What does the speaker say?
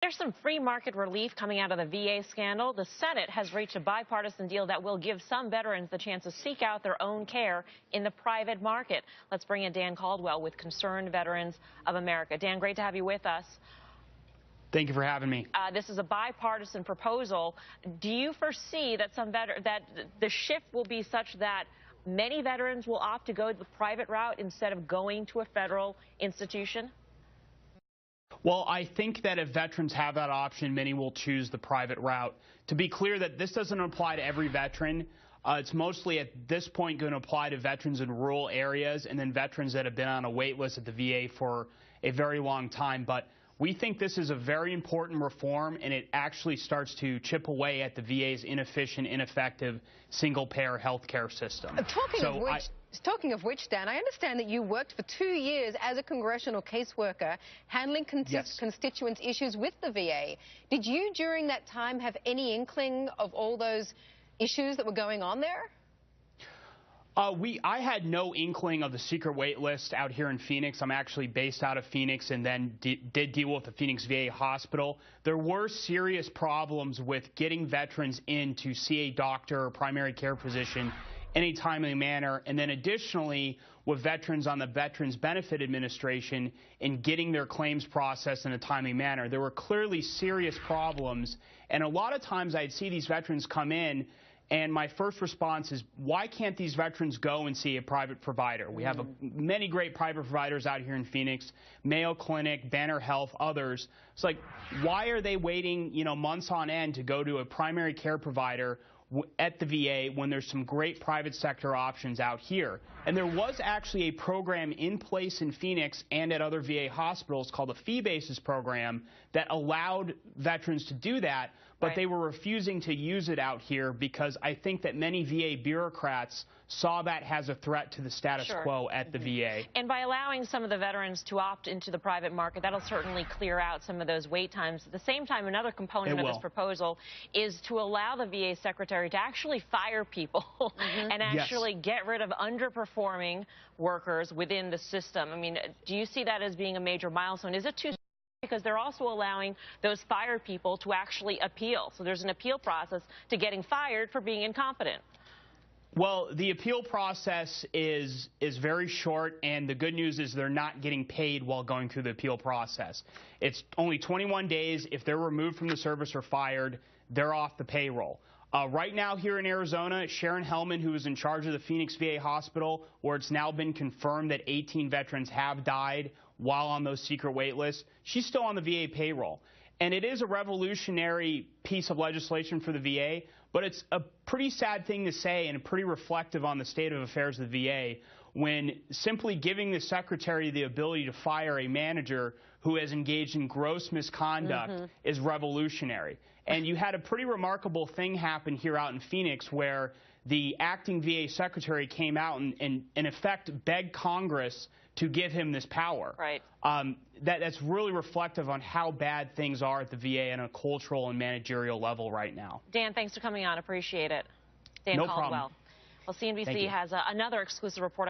There's some free market relief coming out of the VA scandal. The Senate has reached a bipartisan deal that will give some veterans the chance to seek out their own care in the private market. Let's bring in Dan Caldwell with Concerned Veterans of America. Dan, great to have you with us. Thank you for having me. This is a bipartisan proposal. Do you foresee that that the shift will be such that many veterans will opt to go the private route instead of going to a federal institution? Well, I think that if veterans have that option, many will choose the private route. To be clear, that this doesn't apply to every veteran. It's mostly at this point going to apply to veterans in rural areas and then veterans that have been on a wait list at the VA for a very long time. But we think this is a very important reform, and it actually starts to chip away at the VA's inefficient, ineffective, single-payer health care system. Talking of which, Dan, I understand that you worked for 2 years as a congressional caseworker handling constituents' issues with the VA. Did you, during that time, have any inkling of all those issues that were going on there? I had no inkling of the secret wait list out here in Phoenix. I'm actually based out of Phoenix and then did deal with the Phoenix VA hospital. There were serious problems with getting veterans in to see a doctor or primary care physician in a timely manner, and then additionally with veterans on the Veterans Benefit Administration in getting their claims processed in a timely manner. There were clearly serious problems, and a lot of times I'd see these veterans come in, and my first response is, why can't these veterans go and see a private provider? We have many great private providers out here in Phoenix, Mayo Clinic, Banner Health, others. It's like, why are they waiting, months on end to go to a primary care provider at the VA when there's some great private sector options out here? And there was actually a program in place in Phoenix and at other VA hospitals called the Fee Basis program that allowed veterans to do that, but they were refusing to use it out here because I think that many VA bureaucrats saw that as a threat to the status quo at the VA. And by allowing some of the veterans to opt into the private market, that'll certainly clear out some of those wait times. At the same time, another component of this proposal is to allow the VA secretary to actually fire people and actually get rid of underperforming workers within the system. I mean, do you see that as being a major milestone? Is it too soon? Because they're also allowing those fired people to actually appeal. So there's an appeal process to getting fired for being incompetent. Well, the appeal process is very short, and the good news is they're not getting paid while going through the appeal process. It's only 21 days. If they're removed from the service or fired, they're off the payroll. Right now here in Arizona, Sharon Hellman, who is in charge of the Phoenix VA hospital, where it's now been confirmed that 18 veterans have died while on those secret wait lists, she's still on the VA payroll. And it is a revolutionary piece of legislation for the VA, but it's a pretty sad thing to say and pretty reflective on the state of affairs of the VA when simply giving the secretary the ability to fire a manager who has engaged in gross misconduct is revolutionary. And you had a pretty remarkable thing happen here out in Phoenix where the acting VA secretary came out and in effect begged Congress to give him this power. Right. That's really reflective on how bad things are at the VA on a cultural and managerial level right now. Dan, thanks for coming on. Appreciate it. Dan No Caldwell. problem. Well, CNBC has another exclusive report.